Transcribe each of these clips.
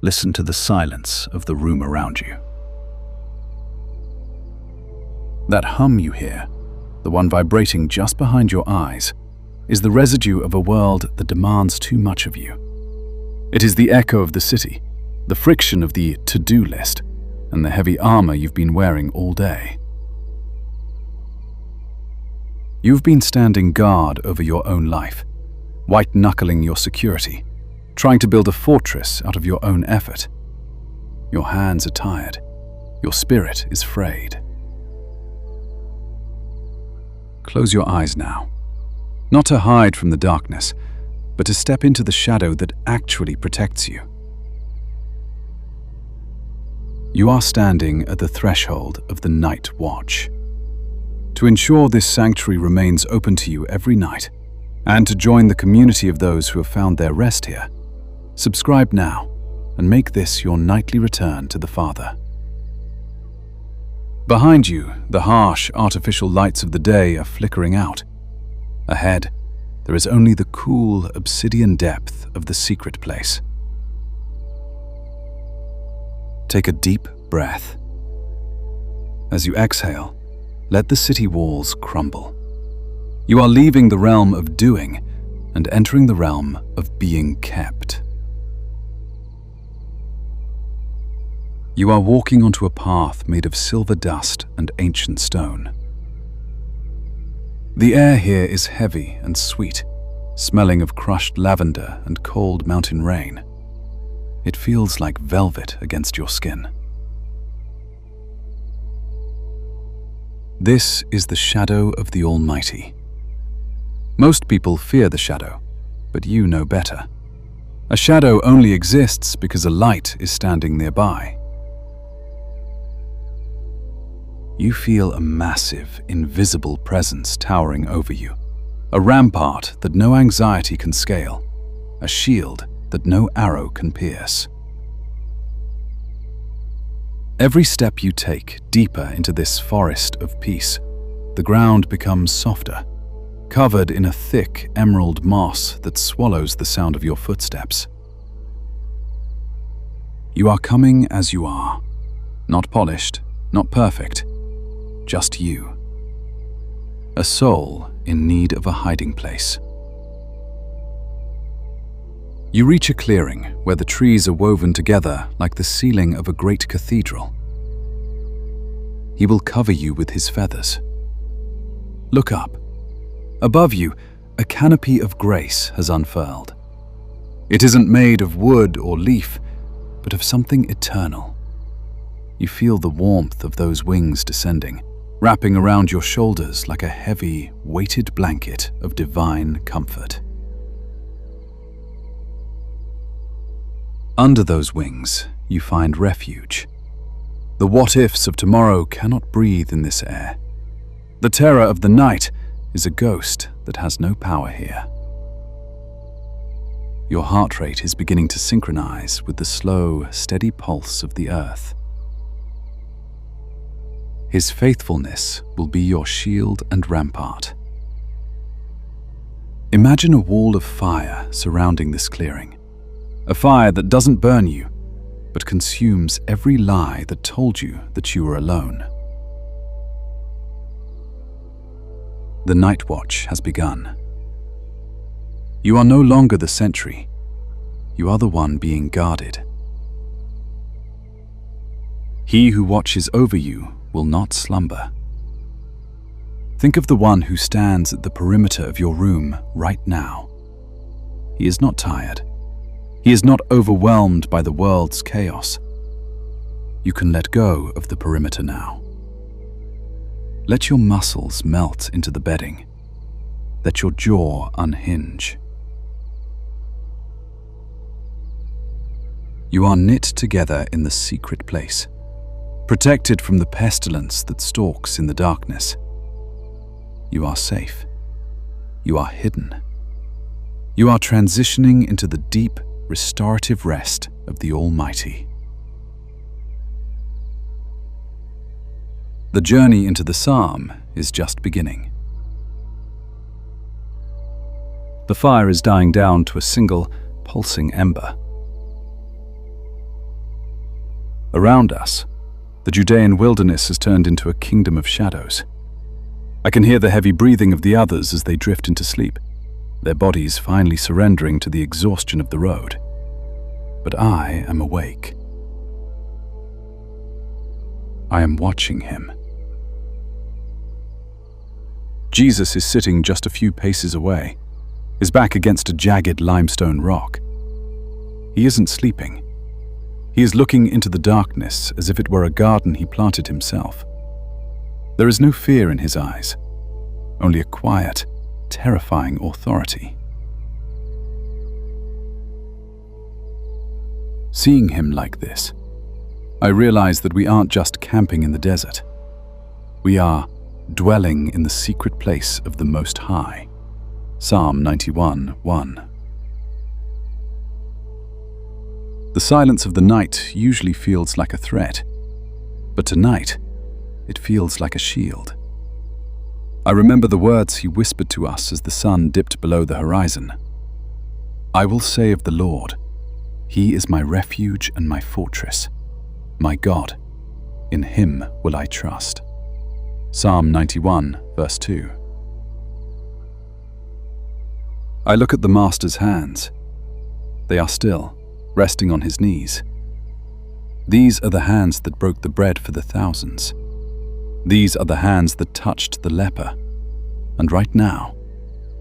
Listen to the silence of the room around you. That hum you hear, the one vibrating just behind your eyes, is the residue of a world that demands too much of you. It is the echo of the city, the friction of the to-do list, and the heavy armor you've been wearing all day. You've been standing guard over your own life, white-knuckling your security, trying to build a fortress out of your own effort. Your hands are tired. Your spirit is frayed. Close your eyes now, not to hide from the darkness, but to step into the shadow that actually protects you. You are standing at the threshold of the night watch. To ensure this sanctuary remains open to you every night, and to join the community of those who have found their rest here, subscribe now and make this your nightly return to the Father. Behind you, the harsh, artificial lights of the day are flickering out. Ahead, there is only the cool, obsidian depth of the secret place. Take a deep breath. As you exhale, let the city walls crumble. You are leaving the realm of doing and entering the realm of being kept. You are walking onto a path made of silver dust and ancient stone. The air here is heavy and sweet, smelling of crushed lavender and cold mountain rain. It feels like velvet against your skin. This is the shadow of the Almighty. Most people fear the shadow, but you know better. A shadow only exists because a light is standing nearby. You feel a massive, invisible presence towering over you, a rampart that no anxiety can scale, a shield that no arrow can pierce. Every step you take deeper into this forest of peace, the ground becomes softer, covered in a thick emerald moss that swallows the sound of your footsteps. You are coming as you are, not polished, not perfect, just you. A soul in need of a hiding place. You reach a clearing where the trees are woven together like the ceiling of a great cathedral. He will cover you with his feathers. Look up. Above you, a canopy of grace has unfurled. It isn't made of wood or leaf, but of something eternal. You feel the warmth of those wings descending, wrapping around your shoulders like a heavy, weighted blanket of divine comfort. Under those wings, you find refuge. The what-ifs of tomorrow cannot breathe in this air. The terror of the night is a ghost that has no power here. Your heart rate is beginning to synchronize with the slow, steady pulse of the earth. His faithfulness will be your shield and rampart. Imagine a wall of fire surrounding this clearing. A fire that doesn't burn you, but consumes every lie that told you that you were alone. The night watch has begun. You are no longer the sentry. You are the one being guarded. He who watches over you will not slumber. Think of the one who stands at the perimeter of your room right now. He is not tired. He is not overwhelmed by the world's chaos. You can let go of the perimeter now. Let your muscles melt into the bedding. Let your jaw unhinge. You are knit together in the secret place, protected from the pestilence that stalks in the darkness. You are safe. You are hidden. You are transitioning into the deep, restorative rest of the Almighty. The journey into the psalm is just beginning. The fire is dying down to a single, pulsing ember. Around us, the Judean wilderness has turned into a kingdom of shadows. I can hear the heavy breathing of the others as they drift into sleep, their bodies finally surrendering to the exhaustion of the road. But I am awake. I am watching him. Jesus is sitting just a few paces away, his back against a jagged limestone rock. He isn't sleeping. He is looking into the darkness as if it were a garden he planted himself. There is no fear in his eyes, only a quiet, terrifying authority. Seeing him like this, I realize that we aren't just camping in the desert. We are dwelling in the secret place of the Most High. Psalm 91:1. The silence of the night usually feels like a threat, but tonight it feels like a shield. I remember the words he whispered to us as the sun dipped below the horizon. I will say of the Lord, He is my refuge and my fortress, my God, in Him will I trust. Psalm 91, verse 2. I look at the Master's hands. They are still, resting on his knees. These are the hands that broke the bread for the thousands. These are the hands that touched the leper. And right now,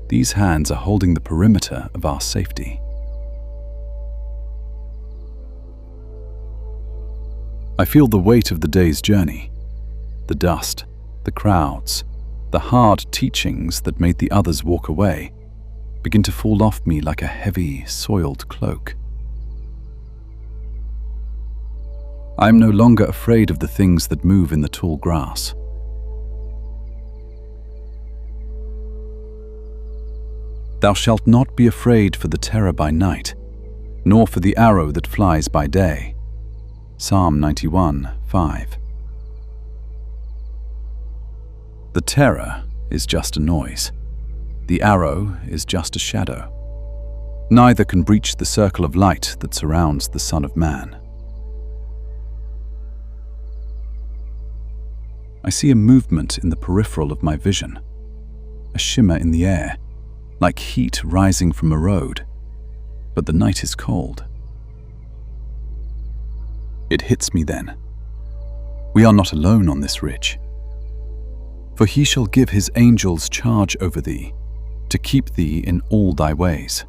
these hands are holding the perimeter of our safety. I feel the weight of the day's journey, the dust, the crowds, the hard teachings that made the others walk away, begin to fall off me like a heavy, soiled cloak. I am no longer afraid of the things that move in the tall grass. Thou shalt not be afraid for the terror by night, nor for the arrow that flies by day. Psalm 91:5. The terror is just a noise. The arrow is just a shadow. Neither can breach the circle of light that surrounds the Son of Man. I see a movement in the peripheral of my vision, a shimmer in the air, like heat rising from a road, but the night is cold. It hits me then. We are not alone on this ridge. For he shall give his angels charge over thee, to keep thee in all thy ways.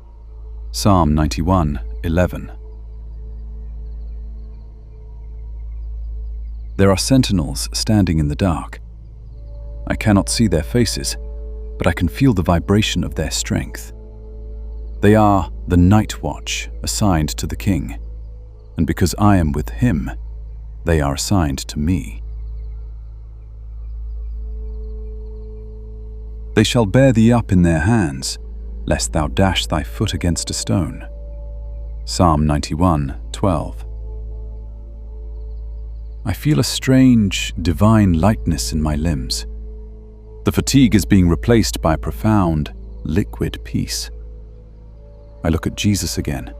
Psalm 91:11. There are sentinels standing in the dark. I cannot see their faces, but I can feel the vibration of their strength. They are the night watch assigned to the king, and because I am with him, they are assigned to me. They shall bear thee up in their hands, lest thou dash thy foot against a stone. Psalm 91:12. I feel a strange, divine lightness in my limbs. The fatigue is being replaced by a profound, liquid peace. I look at Jesus again.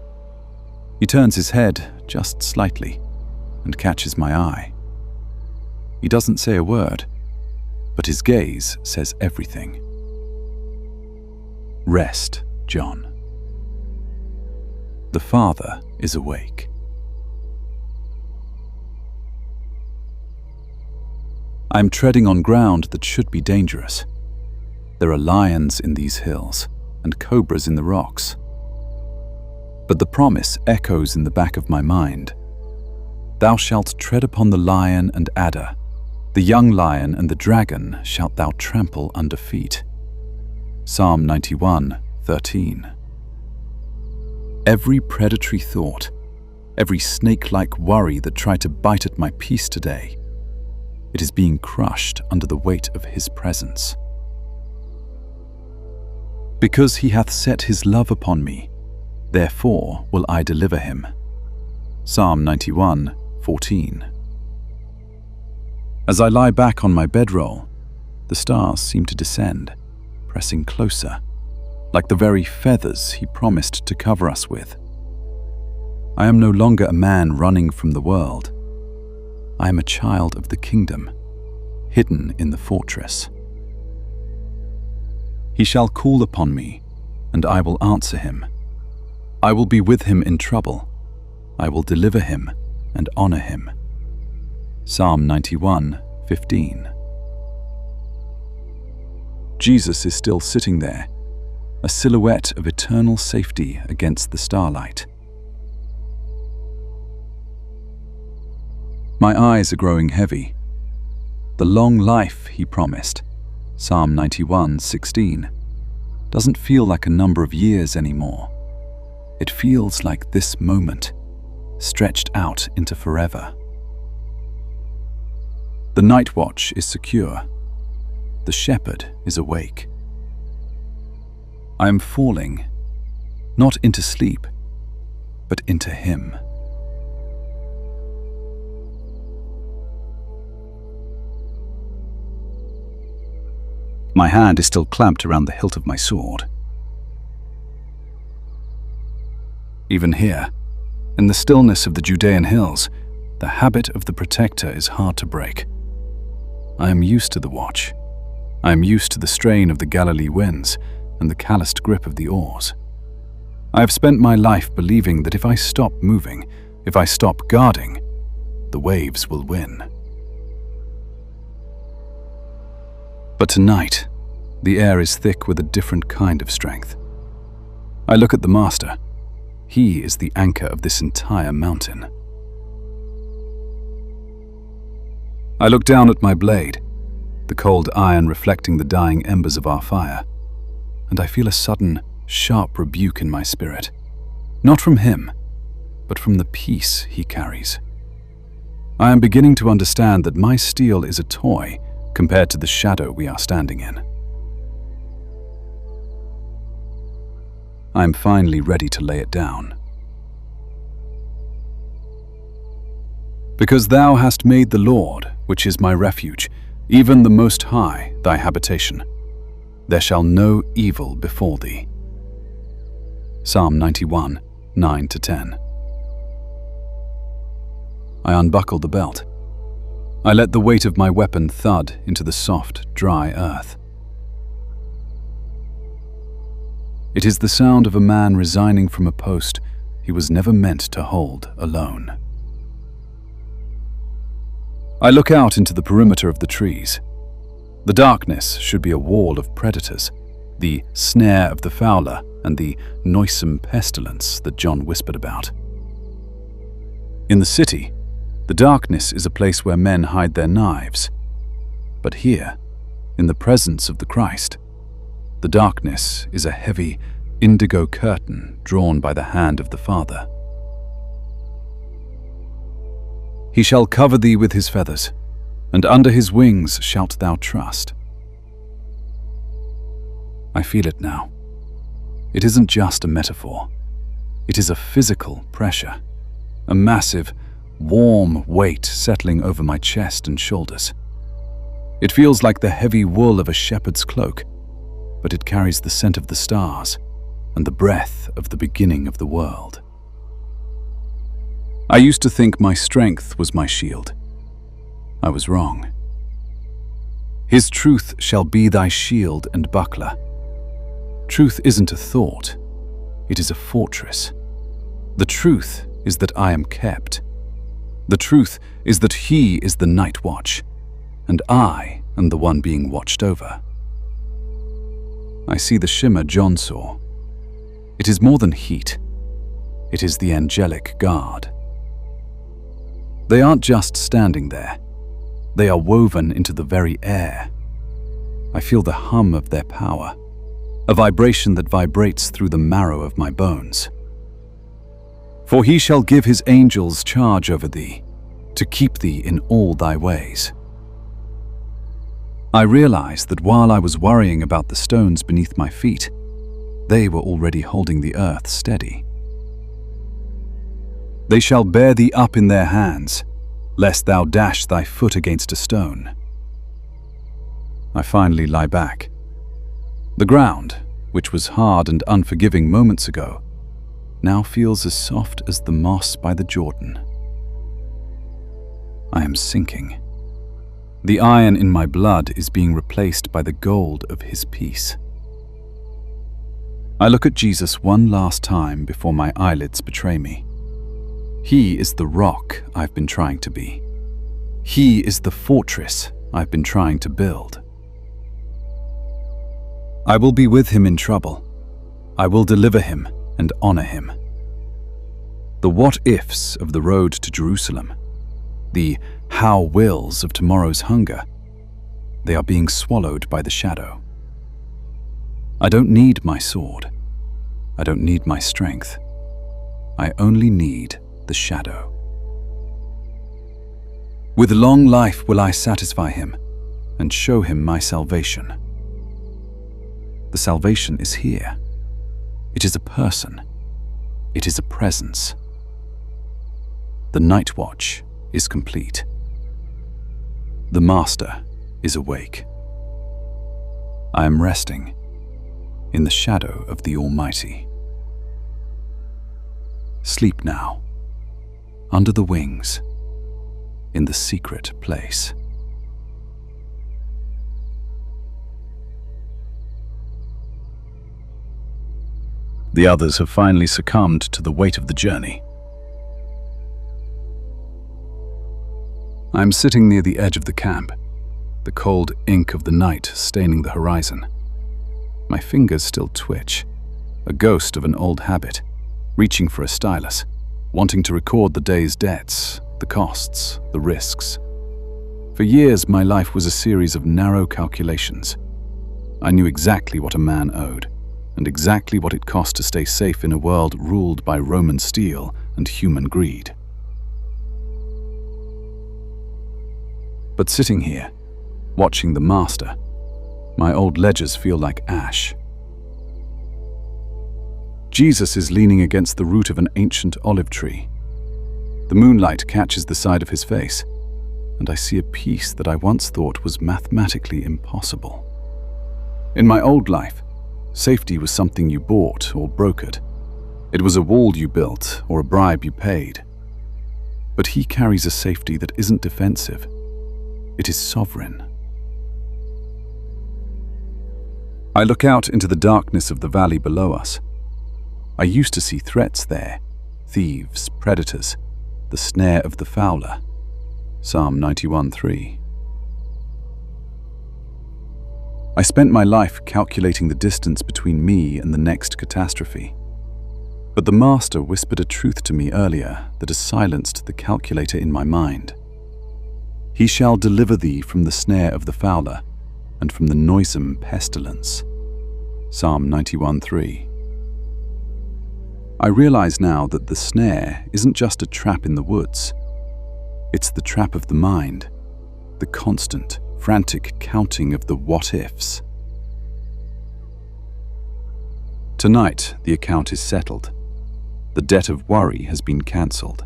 He turns his head just slightly and catches my eye. He doesn't say a word, but his gaze says everything. Rest, John. The Father is awake. I am treading on ground that should be dangerous. There are lions in these hills and cobras in the rocks. But the promise echoes in the back of my mind. Thou shalt tread upon the lion and adder, the young lion and the dragon shalt thou trample under feet. Psalm 91:13. Every predatory thought, every snake-like worry that tried to bite at my peace today, it is being crushed under the weight of his presence. Because he hath set his love upon me, therefore will I deliver him. Psalm 91:14. As I lie back on my bedroll, the stars seem to descend, pressing closer, like the very feathers he promised to cover us with. I am no longer a man running from the world, I am a child of the kingdom, hidden in the fortress. He shall call upon me, and I will answer him. I will be with him in trouble. I will deliver him and honor him. Psalm 91:15. Jesus is still sitting there, a silhouette of eternal safety against the starlight. My eyes are growing heavy. The long life he promised, Psalm 91:16, doesn't feel like a number of years anymore. It feels like this moment, stretched out into forever. The night watch is secure. The shepherd is awake. I am falling, not into sleep, but into him. My hand is still clamped around the hilt of my sword. Even here, in the stillness of the Judean hills, the habit of the protector is hard to break. I am used to the watch. I am used to the strain of the Galilee winds and the calloused grip of the oars. I have spent my life believing that if I stop moving, if I stop guarding, the waves will win. But tonight, the air is thick with a different kind of strength. I look at the Master. He is the anchor of this entire mountain. I look down at my blade, the cold iron reflecting the dying embers of our fire, and I feel a sudden, sharp rebuke in my spirit. Not from him, but from the peace he carries. I am beginning to understand that my steel is a toy compared to the shadow we are standing in. I am finally ready to lay it down. Because thou hast made the Lord, which is my refuge, even the Most High, thy habitation, there shall no evil befall thee. Psalm 91, 9-10. I unbuckle the belt. I let the weight of my weapon thud into the soft, dry earth. It is the sound of a man resigning from a post he was never meant to hold alone. I look out into the perimeter of the trees. The darkness should be a wall of predators, the snare of the fowler and the noisome pestilence that John whispered about. In the city, the darkness is a place where men hide their knives. But here, in the presence of the Christ, the darkness is a heavy, indigo curtain drawn by the hand of the Father. He shall cover thee with his feathers, and under his wings shalt thou trust. I feel it now. It isn't just a metaphor. It is a physical pressure, a massive, warm weight settling over my chest and shoulders. It feels like the heavy wool of a shepherd's cloak, but it carries the scent of the stars and the breath of the beginning of the world. I used to think my strength was my shield. I was wrong. His truth shall be thy shield and buckler. Truth isn't a thought, it is a fortress. The truth is that I am kept. The truth is that he is the night watch, and I am the one being watched over. I see the shimmer John saw. It is more than heat. It is the angelic guard. They aren't just standing there. They are woven into the very air. I feel the hum of their power, a vibration that vibrates through the marrow of my bones. For he shall give his angels charge over thee, to keep thee in all thy ways. I realized that while I was worrying about the stones beneath my feet, they were already holding the earth steady. They shall bear thee up in their hands, lest thou dash thy foot against a stone. I finally lie back. The ground, which was hard and unforgiving moments ago, now feels as soft as the moss by the Jordan. I am am sinking. The iron in my blood is being replaced by the gold of his peace. I look at Jesus one last time before my eyelids betray me. He is the rock I've been trying to be. He is the fortress I've been trying to build. I will be with him in trouble. I will deliver him and honor him. The what-ifs of the road to Jerusalem, the how-wills of tomorrow's hunger, they are being swallowed by the shadow. I don't need my sword. I don't need my strength. I only need the shadow. With long life will I satisfy him and show him my salvation. The salvation is here. It is a person. It is a presence. The night watch is complete. The Master is awake. I am resting in the shadow of the Almighty. Sleep now, under the wings, in the secret place. The others have finally succumbed to the weight of the journey. I am sitting near the edge of the camp, the cold ink of the night staining the horizon. My fingers still twitch, a ghost of an old habit, reaching for a stylus, wanting to record the day's debts, the costs, the risks. For years, my life was a series of narrow calculations. I knew exactly what a man owed, and exactly what it cost to stay safe in a world ruled by Roman steel and human greed. But sitting here, watching the Master, my old ledgers feel like ash. Jesus is leaning against the root of an ancient olive tree. The moonlight catches the side of his face, and I see a peace that I once thought was mathematically impossible. In my old life, safety was something you bought or brokered. It was a wall you built or a bribe you paid. But he carries a safety that isn't defensive. It is sovereign. I look out into the darkness of the valley below us. I used to see threats there, thieves, predators, the snare of the fowler. Psalm 91:3. I spent my life calculating the distance between me and the next catastrophe. But the Master whispered a truth to me earlier that has silenced the calculator in my mind. He shall deliver thee from the snare of the fowler and from the noisome pestilence. Psalm 91:3. I realize now that the snare isn't just a trap in the woods. It's the trap of the mind, the constant, frantic counting of the what-ifs. Tonight, the account is settled. The debt of worry has been cancelled.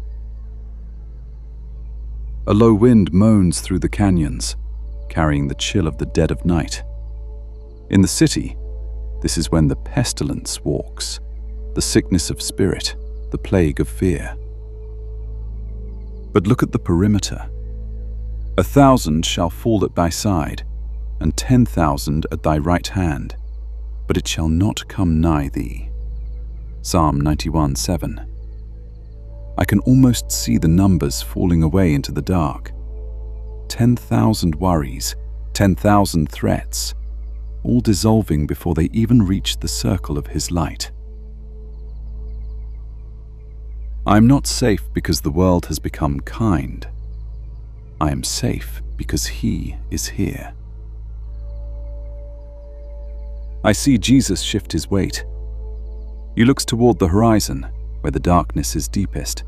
A low wind moans through the canyons, carrying the chill of the dead of night. In the city, this is when the pestilence walks, the sickness of spirit, the plague of fear. But look at the perimeter. 1,000 shall fall at thy side, and 10,000 at thy right hand, but it shall not come nigh thee. Psalm 91:7. I can almost see the numbers falling away into the dark. 10,000 worries, 10,000 threats, all dissolving before they even reach the circle of his light. I am not safe because the world has become kind. I am safe because he is here. I see Jesus shift his weight. He looks toward the horizon, where the darkness is deepest,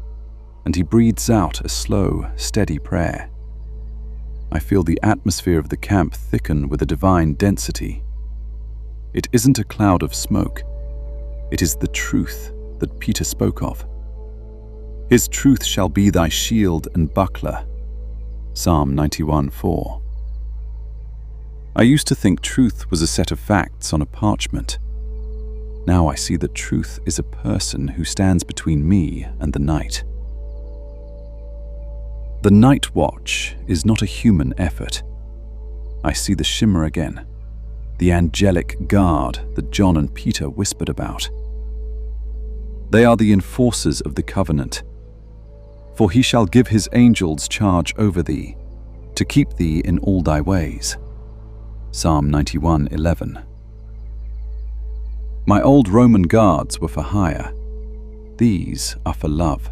and he breathes out a slow, steady prayer. I feel the atmosphere of the camp thicken with a divine density. It isn't a cloud of smoke. It is the truth that Peter spoke of. His truth shall be thy shield and buckler. Psalm 91:4. I used to think truth was a set of facts on a parchment. Now I see that truth is a person who stands between me and the night. The night watch is not a human effort. I see the shimmer again, the angelic guard that John and Peter whispered about. They are the enforcers of the covenant. For he shall give his angels charge over thee, to keep thee in all thy ways. Psalm 91:11. My old Roman guards were for hire. These are for love.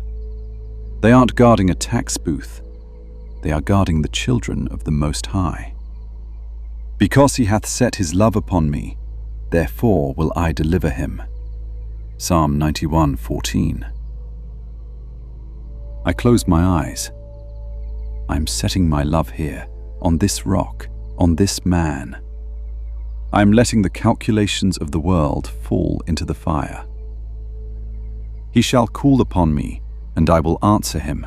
They aren't guarding a tax booth. They are guarding the children of the Most High. Because he hath set his love upon me, therefore will I deliver him. Psalm 91:14. I close my eyes. I am setting my love here, on this rock, on this man. I am letting the calculations of the world fall into the fire. He shall call upon me, and I will answer him.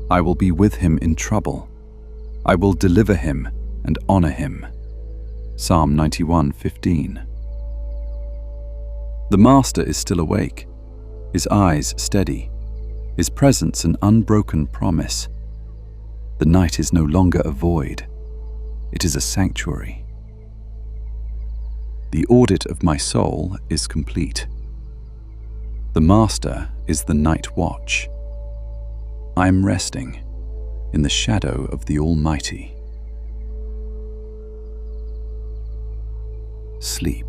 I will be with him in trouble. I will deliver him and honor him. Psalm 91:15. The Master is still awake, his eyes steady, his presence an unbroken promise. The night is no longer a void, it is a sanctuary. The audit of my soul is complete. The Master is the night watch. I am resting in the shadow of the Almighty. Sleep.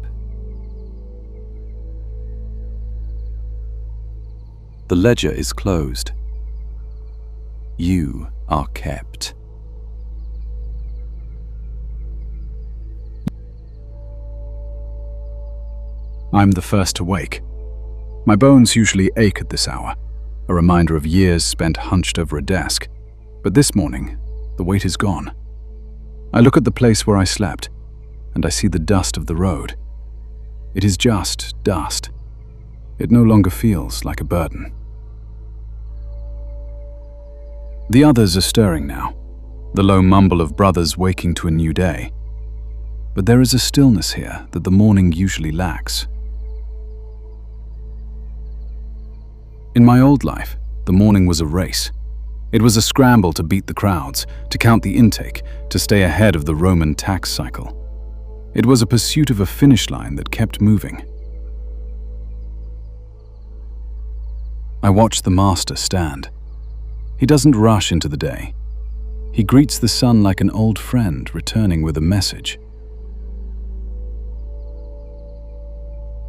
The ledger is closed. You are kept. I'm the first to wake. My bones usually ache at this hour, a reminder of years spent hunched over a desk. But this morning, the weight is gone. I look at the place where I slept, and I see the dust of the road. It is just dust. It no longer feels like a burden. The others are stirring now, the low mumble of brothers waking to a new day. But there is a stillness here that the morning usually lacks. In my old life, the morning was a race. It was a scramble to beat the crowds, to count the intake, to stay ahead of the Roman tax cycle. It was a pursuit of a finish line that kept moving. I watch the Master stand. He doesn't rush into the day. He greets the sun like an old friend returning with a message.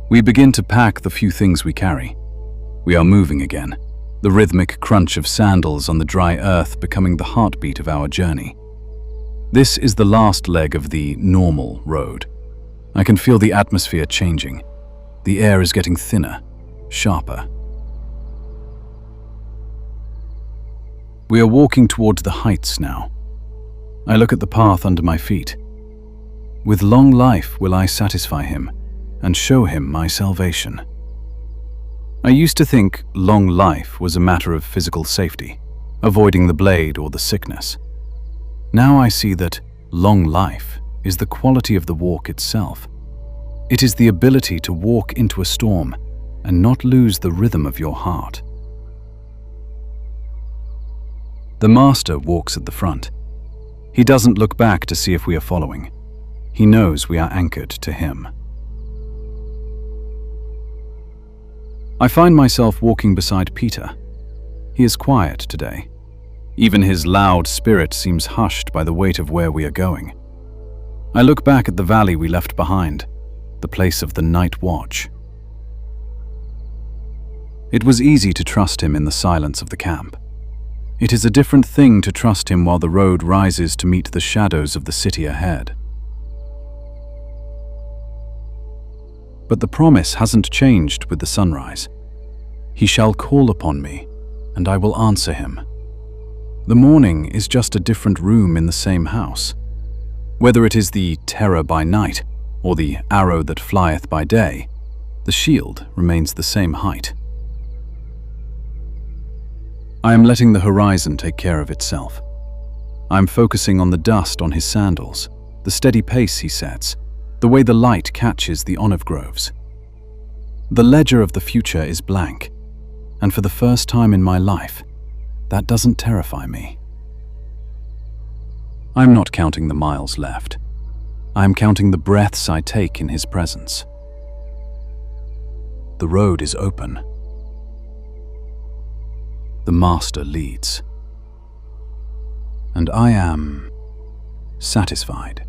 We begin to pack the few things we carry. We are moving again, the rhythmic crunch of sandals on the dry earth becoming the heartbeat of our journey. This is the last leg of the normal road. I can feel the atmosphere changing. The air is getting thinner, sharper. We are walking towards the heights now. I look at the path under my feet. With long life will I satisfy him and show him my salvation. I used to think long life was a matter of physical safety, avoiding the blade or the sickness. Now I see that long life is the quality of the walk itself. It is the ability to walk into a storm and not lose the rhythm of your heart. The Master walks at the front. He doesn't look back to see if we are following. He knows we are anchored to him. I find myself walking beside Peter. He is quiet today. Even his loud spirit seems hushed by the weight of where we are going. I look back at the valley we left behind, the place of the night watch. It was easy to trust him in the silence of the camp. It is a different thing to trust him while the road rises to meet the shadows of the city ahead. But the promise hasn't changed with the sunrise. He shall call upon me, and I will answer him. The morning is just a different room in the same house. Whether it is the terror by night or the arrow that flieth by day, the shield remains the same height. I am letting the horizon take care of itself. I am focusing on the dust on his sandals, the steady pace he sets, the way the light catches the olive groves. The ledger of the future is blank, and for the first time in my life, that doesn't terrify me. I am not counting the miles left. I am counting the breaths I take in his presence. The road is open. The Master leads. And I am satisfied.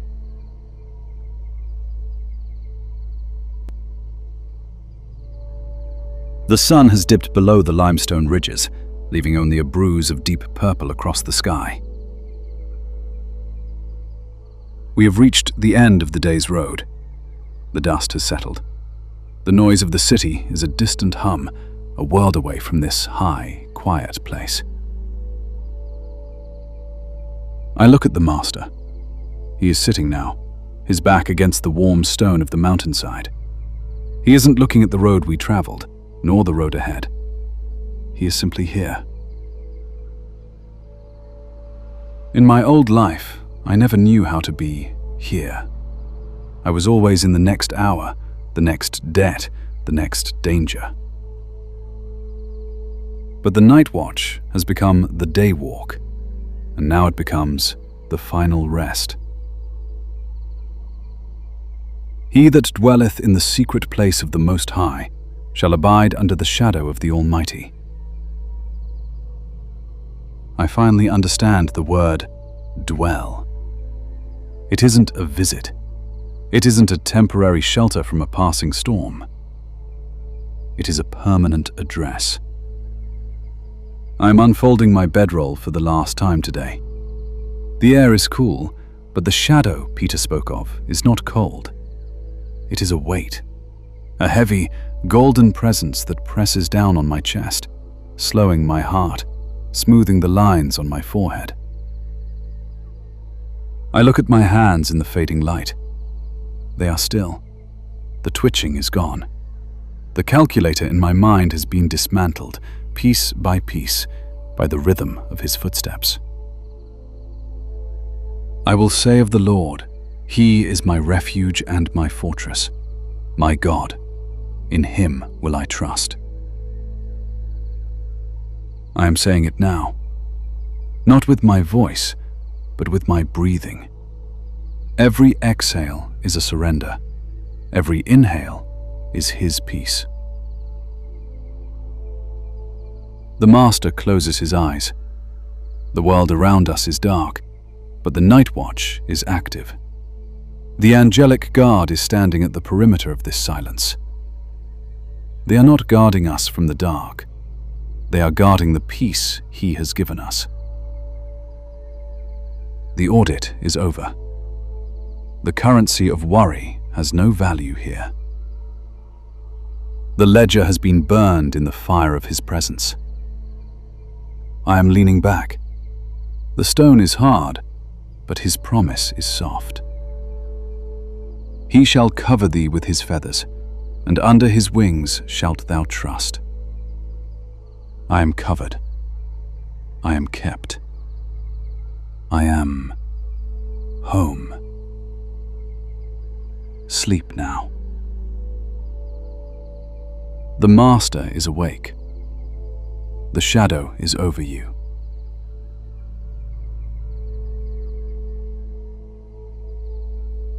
The sun has dipped below the limestone ridges, leaving only a bruise of deep purple across the sky. We have reached the end of the day's road. The dust has settled. The noise of the city is a distant hum, a world away from this high, quiet place. I look at the Master. He is sitting now, his back against the warm stone of the mountainside. He isn't looking at the road we traveled, nor the road ahead. He is simply here. In my old life, I never knew how to be here. I was always in the next hour, the next debt, the next danger. But the night watch has become the day walk, and now it becomes the final rest. He that dwelleth in the secret place of the Most High shall abide under the shadow of the Almighty. I finally understand the word dwell. It isn't a visit. It isn't a temporary shelter from a passing storm. It is a permanent address. I am unfolding my bedroll for the last time today. The air is cool, but the shadow Peter spoke of is not cold. It is a weight, a heavy, golden presence that presses down on my chest, slowing my heart, smoothing the lines on my forehead. I look at my hands in the fading light. They are still. The twitching is gone. The calculator in my mind has been dismantled, piece by piece, by the rhythm of his footsteps. I will say of the Lord, He is my refuge and my fortress, my God. In Him will I trust. I am saying it now, not with my voice, but with my breathing. Every exhale is a surrender. Every inhale is His peace. The Master closes his eyes. The world around us is dark, but the night watch is active. The angelic guard is standing at the perimeter of this silence. They are not guarding us from the dark. They are guarding the peace He has given us. The audit is over. The currency of worry has no value here. The ledger has been burned in the fire of His presence. I am leaning back. The stone is hard, but His promise is soft. He shall cover thee with His feathers, and under His wings shalt thou trust. I am covered. I am kept. I am home. Sleep now. The Master is awake. The shadow is over you.